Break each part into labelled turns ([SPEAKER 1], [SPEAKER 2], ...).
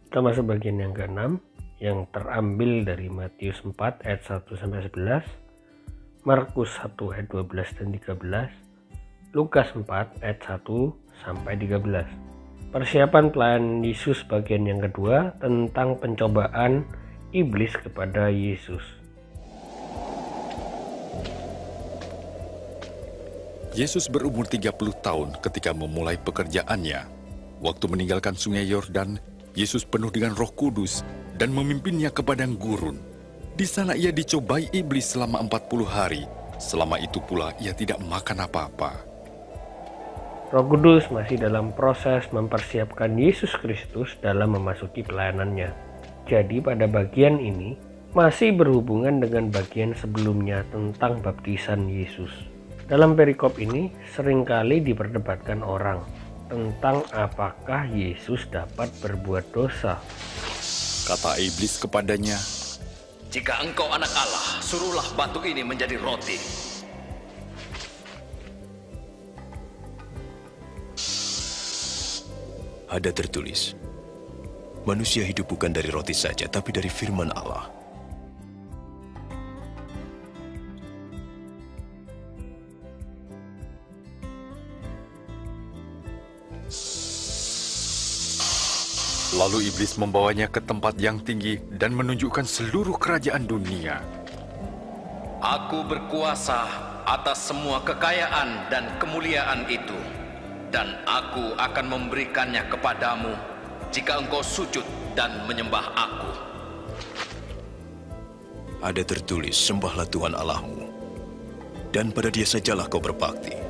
[SPEAKER 1] termasuk bagian yang ke-6 yang terambil dari Matius 4 ayat 1-11, Markus 1 ayat 12 dan 13, Lukas 4 ayat 1-13. Persiapan pelayanan Yesus bagian yang kedua tentang pencobaan iblis kepada Yesus.
[SPEAKER 2] Yesus berumur 30 tahun ketika memulai pekerjaannya. Waktu meninggalkan sungai Yordan, Yesus penuh dengan Roh Kudus dan memimpinnya ke padang gurun. Di sana ia dicobai iblis selama 40 hari. Selama itu pula ia tidak makan apa-apa.
[SPEAKER 1] Roh Kudus masih dalam proses mempersiapkan Yesus Kristus dalam memasuki pelayanannya. Jadi pada bagian ini masih berhubungan dengan bagian sebelumnya tentang baptisan Yesus. Dalam perikop ini seringkali diperdebatkan orang tentang apakah Yesus dapat berbuat dosa.
[SPEAKER 2] Kata iblis kepadanya,
[SPEAKER 3] "Jika engkau anak Allah, suruhlah batu ini menjadi roti."
[SPEAKER 4] Ada tertulis, manusia hidup bukan dari roti saja, tapi dari firman Allah.
[SPEAKER 2] Lalu iblis membawanya ke tempat yang tinggi dan menunjukkan seluruh kerajaan dunia.
[SPEAKER 3] "Aku berkuasa atas semua kekayaan dan kemuliaan itu, dan aku akan memberikannya kepadamu jika engkau sujud dan menyembah aku."
[SPEAKER 4] Ada tertulis, sembahlah Tuhan Allahmu, dan pada Dia sajalah kau berbakti.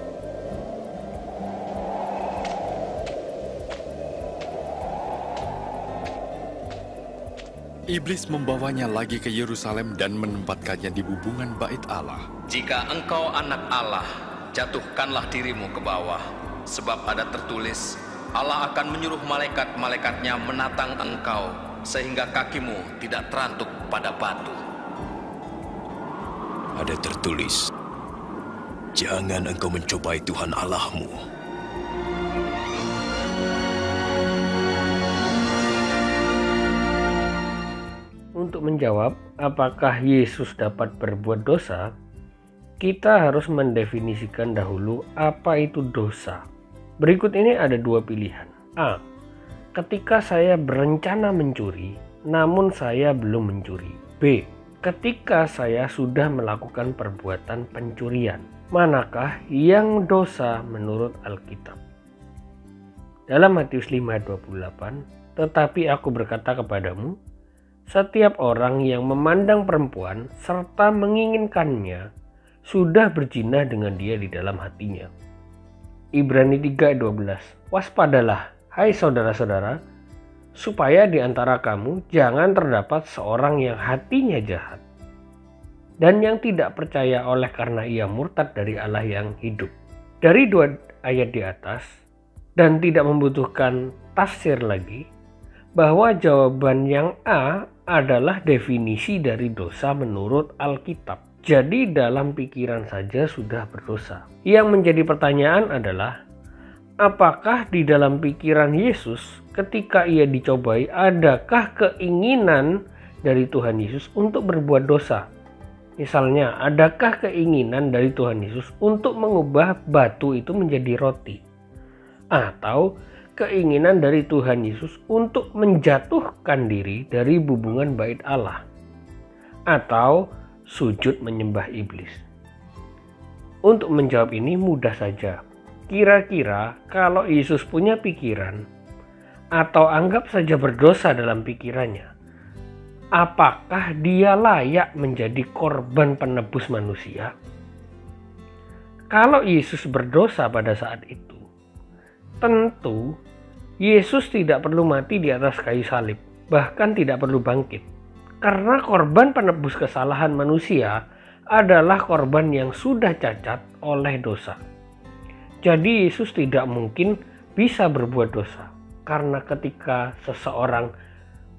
[SPEAKER 2] Iblis membawanya lagi ke Yerusalem dan menempatkannya di bubungan bait Allah.
[SPEAKER 3] "Jika engkau anak Allah, jatuhkanlah dirimu ke bawah, sebab ada tertulis, Allah akan menyuruh malaikat-malaikatnya menatang engkau, sehingga kakimu tidak terantuk pada batu."
[SPEAKER 4] Ada tertulis, jangan engkau mencobai Tuhan Allahmu.
[SPEAKER 1] Untuk menjawab apakah Yesus dapat berbuat dosa, kita harus mendefinisikan dahulu apa itu dosa. Berikut ini ada dua pilihan. A. Ketika saya berencana mencuri, namun saya belum mencuri. B. Ketika saya sudah melakukan perbuatan pencurian. Manakah yang dosa menurut Alkitab? Dalam Matius 5:28, "Tetapi aku berkata kepadamu, setiap orang yang memandang perempuan serta menginginkannya sudah berzina dengan dia di dalam hatinya." Ibrani 3:12, "Waspadalah, hai saudara-saudara, supaya di antara kamu jangan terdapat seorang yang hatinya jahat dan yang tidak percaya oleh karena ia murtad dari Allah yang hidup." Dari dua ayat di atas dan tidak membutuhkan tafsir lagi, bahwa jawaban yang A adalah definisi dari dosa menurut Alkitab. Jadi dalam pikiran saja sudah berdosa. Yang menjadi pertanyaan adalah, apakah di dalam pikiran Yesus ketika ia dicobai adakah keinginan dari Tuhan Yesus untuk berbuat dosa? Misalnya, adakah keinginan dari Tuhan Yesus untuk mengubah batu itu menjadi roti? Atau keinginan dari Tuhan Yesus untuk menjatuhkan diri dari bubungan bait Allah, atau sujud menyembah iblis? Untuk menjawab ini mudah saja. Kira-kira kalau Yesus punya pikiran, atau anggap saja berdosa dalam pikirannya, apakah dia layak menjadi korban penebus manusia? Kalau Yesus berdosa pada saat itu, tentu Yesus tidak perlu mati di atas kayu salib, bahkan tidak perlu bangkit. Karena korban penebus kesalahan manusia adalah korban yang sudah cacat oleh dosa. Jadi Yesus tidak mungkin bisa berbuat dosa. Karena ketika seseorang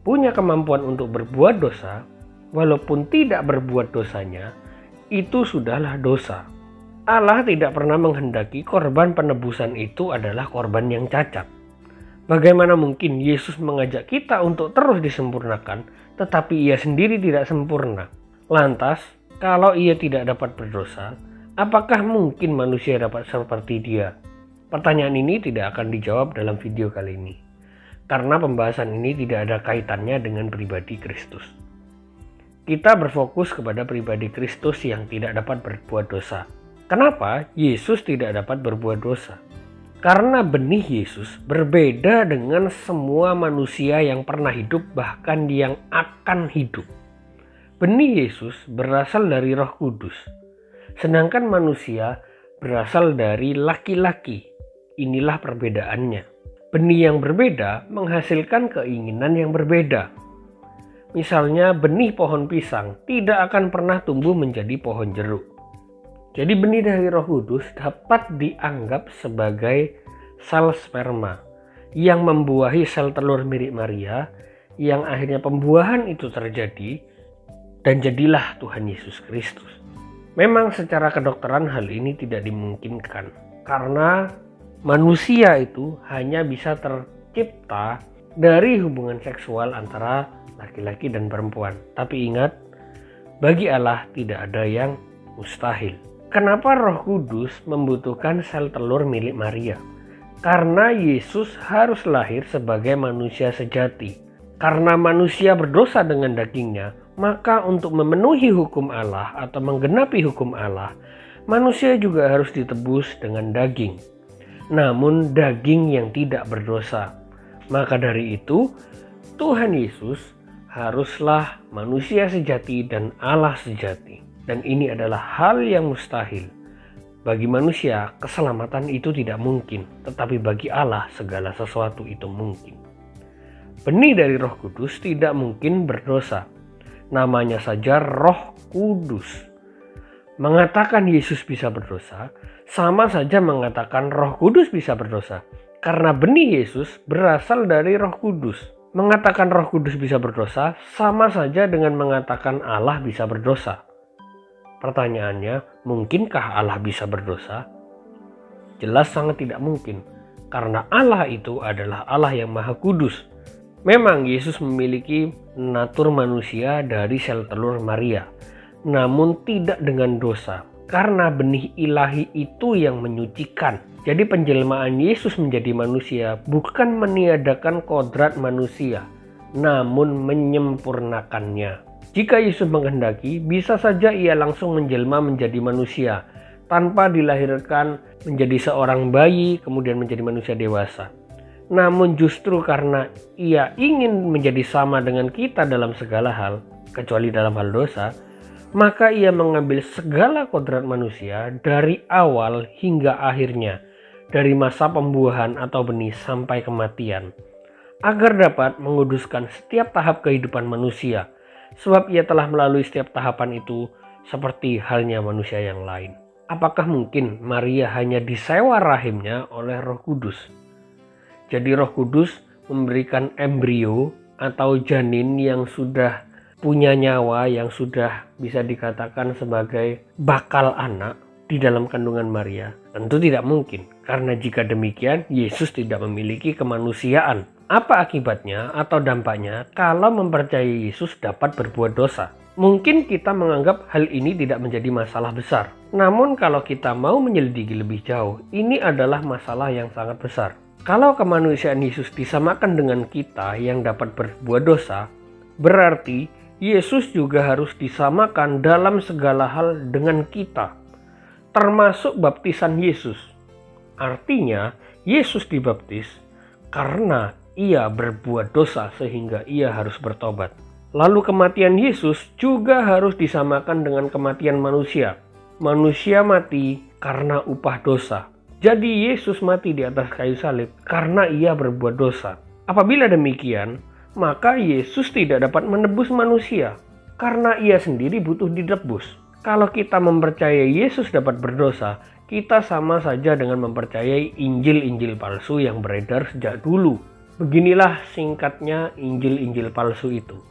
[SPEAKER 1] punya kemampuan untuk berbuat dosa, walaupun tidak berbuat dosanya, itu sudahlah dosa. Allah tidak pernah menghendaki korban penebusan itu adalah korban yang cacat. Bagaimana mungkin Yesus mengajak kita untuk terus disempurnakan, tetapi ia sendiri tidak sempurna? Lantas, kalau ia tidak dapat berdosa, apakah mungkin manusia dapat seperti dia? Pertanyaan ini tidak akan dijawab dalam video kali ini, karena pembahasan ini tidak ada kaitannya dengan pribadi Kristus. Kita berfokus kepada pribadi Kristus yang tidak dapat berbuat dosa. Kenapa Yesus tidak dapat berbuat dosa? Karena benih Yesus berbeda dengan semua manusia yang pernah hidup, bahkan yang akan hidup. Benih Yesus berasal dari Roh Kudus, sedangkan manusia berasal dari laki-laki. Inilah perbedaannya. Benih yang berbeda menghasilkan keinginan yang berbeda. Misalnya benih pohon pisang tidak akan pernah tumbuh menjadi pohon jeruk. Jadi benih dari Roh Kudus dapat dianggap sebagai sel sperma yang membuahi sel telur mirip Maria, yang akhirnya pembuahan itu terjadi dan jadilah Tuhan Yesus Kristus. Memang secara kedokteran hal ini tidak dimungkinkan karena manusia itu hanya bisa tercipta dari hubungan seksual antara laki-laki dan perempuan. Tapi ingat, bagi Allah tidak ada yang mustahil. Kenapa Roh Kudus membutuhkan sel telur milik Maria? Karena Yesus harus lahir sebagai manusia sejati. Karena manusia berdosa dengan dagingnya, maka untuk memenuhi hukum Allah atau menggenapi hukum Allah, manusia juga harus ditebus dengan daging. Namun daging yang tidak berdosa. Maka dari itu, Tuhan Yesus haruslah manusia sejati dan Allah sejati. Dan ini adalah hal yang mustahil. Bagi manusia, keselamatan itu tidak mungkin. Tetapi bagi Allah, segala sesuatu itu mungkin. Benih dari Roh Kudus tidak mungkin berdosa. Namanya saja Roh Kudus. Mengatakan Yesus bisa berdosa, sama saja mengatakan Roh Kudus bisa berdosa. Karena benih Yesus berasal dari Roh Kudus. Mengatakan Roh Kudus bisa berdosa, sama saja dengan mengatakan Allah bisa berdosa. Pertanyaannya, mungkinkah Allah bisa berdosa? Jelas sangat tidak mungkin, karena Allah itu adalah Allah yang Maha Kudus. Memang Yesus memiliki natur manusia dari sel telur Maria, namun tidak dengan dosa, karena benih ilahi itu yang menyucikan. Jadi penjelmaan Yesus menjadi manusia bukan meniadakan kodrat manusia, namun menyempurnakannya. Jika Yesus menghendaki, bisa saja ia langsung menjelma menjadi manusia, tanpa dilahirkan menjadi seorang bayi, kemudian menjadi manusia dewasa. Namun justru karena ia ingin menjadi sama dengan kita dalam segala hal, kecuali dalam hal dosa, maka ia mengambil segala kodrat manusia dari awal hingga akhirnya, dari masa pembuahan atau benih sampai kematian, agar dapat menguduskan setiap tahap kehidupan manusia. Sebab ia telah melalui setiap tahapan itu seperti halnya manusia yang lain. Apakah mungkin Maria hanya disewa rahimnya oleh Roh Kudus? Jadi Roh Kudus memberikan embrio atau janin yang sudah punya nyawa, yang sudah bisa dikatakan sebagai bakal anak di dalam kandungan Maria? Tentu tidak mungkin, karena jika demikian Yesus tidak memiliki kemanusiaan. Apa akibatnya atau dampaknya kalau mempercayai Yesus dapat berbuat dosa? Mungkin kita menganggap hal ini tidak menjadi masalah besar. Namun kalau kita mau menyelidiki lebih jauh, ini adalah masalah yang sangat besar. Kalau kemanusiaan Yesus disamakan dengan kita yang dapat berbuat dosa, berarti Yesus juga harus disamakan dalam segala hal dengan kita, termasuk baptisan Yesus. Artinya, Yesus dibaptis karena ia berbuat dosa sehingga ia harus bertobat. Lalu kematian Yesus juga harus disamakan dengan kematian manusia. Manusia mati karena upah dosa. Jadi Yesus mati di atas kayu salib karena ia berbuat dosa. Apabila demikian, maka Yesus tidak dapat menebus manusia karena ia sendiri butuh ditebus. Kalau kita mempercayai Yesus dapat berdosa, kita sama saja dengan mempercayai Injil-Injil palsu yang beredar sejak dulu. Beginilah singkatnya Injil-Injil palsu itu.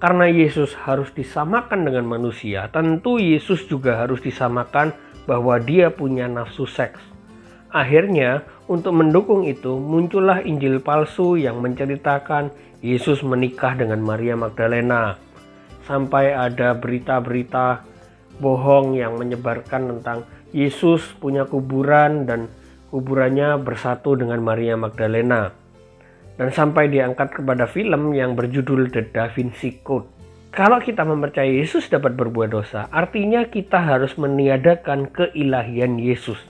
[SPEAKER 1] Karena Yesus harus disamakan dengan manusia, tentu Yesus juga harus disamakan bahwa dia punya nafsu seks. Akhirnya, Untuk mendukung itu, muncullah Injil palsu yang menceritakan Yesus menikah dengan Maria Magdalena. Sampai ada berita-berita bohong yang menyebarkan tentang Yesus punya kuburan dan kuburannya bersatu dengan Maria Magdalena. Dan sampai diangkat kepada film yang berjudul The Da Vinci Code. Kalau kita mempercayai Yesus dapat berbuat dosa, artinya kita harus meniadakan keilahian Yesus.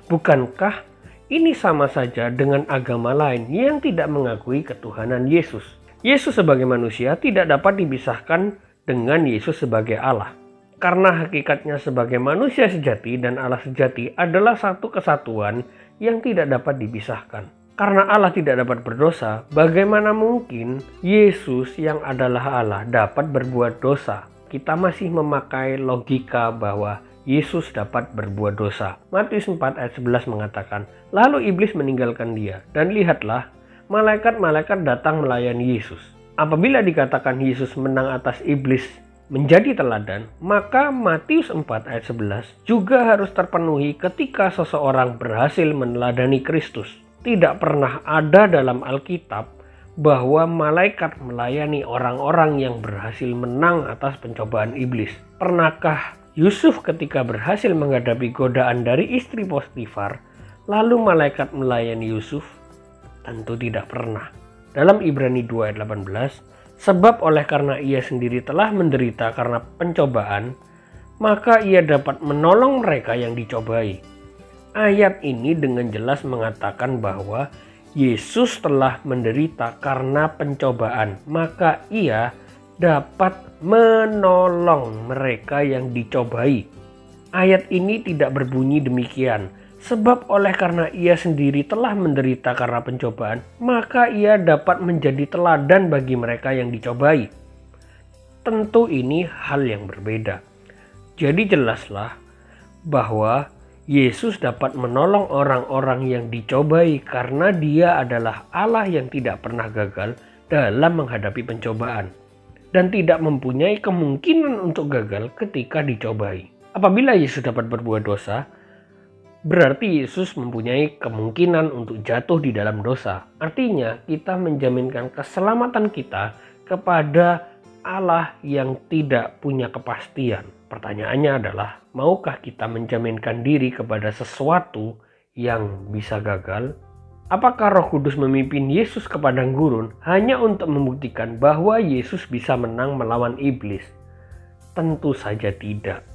[SPEAKER 1] Bukankah ini sama saja dengan agama lain yang tidak mengakui ketuhanan Yesus? Yesus sebagai manusia tidak dapat dipisahkan dengan Yesus sebagai Allah. Karena hakikatnya sebagai manusia sejati dan Allah sejati adalah satu kesatuan yang tidak dapat dipisahkan. Karena Allah tidak dapat berdosa, bagaimana mungkin Yesus yang adalah Allah dapat berbuat dosa? Kita masih memakai logika bahwa Yesus dapat berbuat dosa. Matius 4 ayat 11 mengatakan, lalu iblis meninggalkan dia, dan lihatlah, malaikat-malaikat datang melayani Yesus. Apabila dikatakan Yesus menang atas iblis menjadi teladan, maka Matius 4 ayat 11 juga harus terpenuhi ketika seseorang berhasil meneladani Kristus. Tidak pernah ada dalam Alkitab bahwa malaikat melayani orang-orang yang berhasil menang atas pencobaan iblis. Pernahkah Yusuf ketika berhasil menghadapi godaan dari istri Potifar, lalu malaikat melayani Yusuf? Tentu tidak pernah. Dalam Ibrani 2 ayat 18, sebab oleh karena ia sendiri telah menderita karena pencobaan, maka ia dapat menolong mereka yang dicobai. Ayat ini dengan jelas mengatakan bahwa Yesus telah menderita karena pencobaan, maka ia dapat menolong mereka yang dicobai. Ayat ini tidak berbunyi demikian, sebab oleh karena ia sendiri telah menderita karena pencobaan, maka ia dapat menjadi teladan bagi mereka yang dicobai. Tentu ini hal yang berbeda. Jadi jelaslah bahwa Yesus dapat menolong orang-orang yang dicobai karena dia adalah Allah yang tidak pernah gagal dalam menghadapi pencobaan dan tidak mempunyai kemungkinan untuk gagal ketika dicobai. Apabila Yesus dapat berbuat dosa, berarti Yesus mempunyai kemungkinan untuk jatuh di dalam dosa. Artinya kita menjaminkan keselamatan kita kepada Allah yang tidak punya kepastian. Pertanyaannya adalah, maukah kita menjaminkan diri kepada sesuatu yang bisa gagal? Apakah Roh Kudus memimpin Yesus ke padang gurun hanya untuk membuktikan bahwa Yesus bisa menang melawan iblis? Tentu saja tidak.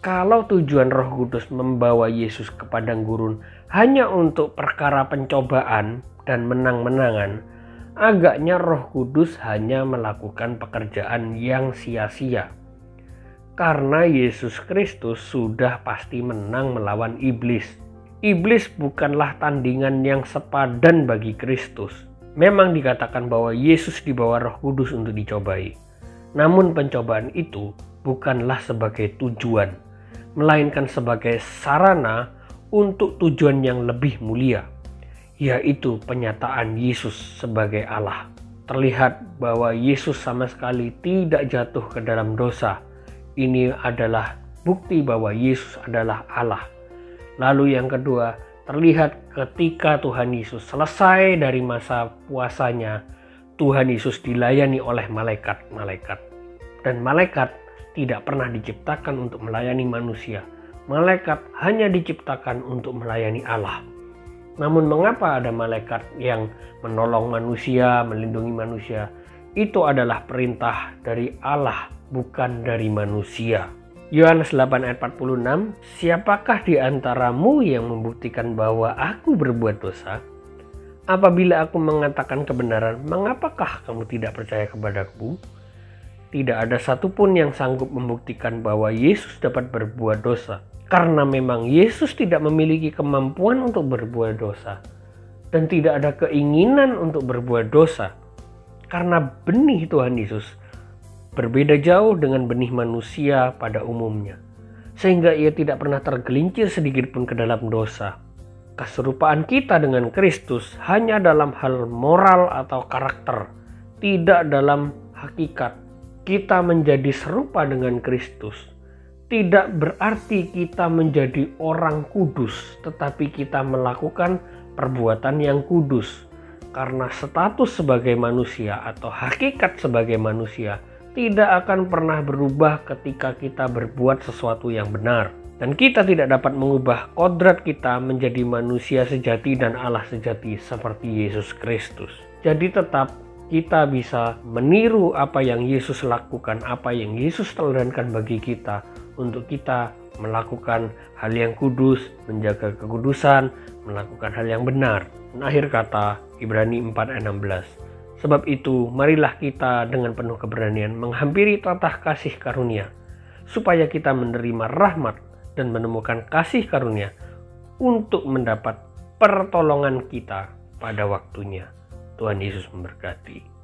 [SPEAKER 1] Kalau tujuan Roh Kudus membawa Yesus ke padang gurun hanya untuk perkara pencobaan dan menang-menangan, agaknya Roh Kudus hanya melakukan pekerjaan yang sia-sia. Karena Yesus Kristus sudah pasti menang melawan iblis. Iblis bukanlah tandingan yang sepadan bagi Kristus. Memang dikatakan bahwa Yesus dibawa Roh Kudus untuk dicobai. Namun pencobaan itu bukanlah sebagai tujuan, melainkan sebagai sarana untuk tujuan yang lebih mulia, yaitu penyataan Yesus sebagai Allah. Terlihat bahwa Yesus sama sekali tidak jatuh ke dalam dosa. Ini adalah bukti bahwa Yesus adalah Allah. Lalu yang kedua, terlihat ketika Tuhan Yesus selesai dari masa puasanya, Tuhan Yesus dilayani oleh malaikat-malaikat. Dan malaikat tidak pernah diciptakan untuk melayani manusia. Malaikat hanya diciptakan untuk melayani Allah. Namun mengapa ada malaikat yang menolong manusia, melindungi manusia? Itu adalah perintah dari Allah, bukan dari manusia. Yohanes 8 ayat 46, siapakah di antaramu yang membuktikan bahwa aku berbuat dosa? Apabila aku mengatakan kebenaran, mengapakah kamu tidak percaya kepadaku? Tidak ada satupun yang sanggup membuktikan bahwa Yesus dapat berbuat dosa. Karena memang Yesus tidak memiliki kemampuan untuk berbuat dosa. Dan tidak ada keinginan untuk berbuat dosa. Karena benih Tuhan Yesus berbeda jauh dengan benih manusia pada umumnya. Sehingga ia tidak pernah tergelincir sedikit pun ke dalam dosa. Keserupaan kita dengan Kristus hanya dalam hal moral atau karakter. Tidak dalam hakikat. Kita menjadi serupa dengan Kristus tidak berarti kita menjadi orang kudus, tetapi kita melakukan perbuatan yang kudus. Karena status sebagai manusia atau hakikat sebagai manusia tidak akan pernah berubah ketika kita berbuat sesuatu yang benar. Dan kita tidak dapat mengubah kodrat kita menjadi manusia sejati dan Allah sejati seperti Yesus Kristus. Jadi tetap kita bisa meniru apa yang Yesus lakukan, apa yang Yesus teladankan bagi kita, untuk kita melakukan hal yang kudus, menjaga kekudusan, melakukan hal yang benar. Dan akhir kata Ibrani 4:16. Sebab itu marilah kita dengan penuh keberanian menghampiri tatah kasih karunia, supaya kita menerima rahmat dan menemukan kasih karunia untuk mendapat pertolongan kita pada waktunya. Tuhan Yesus memberkati.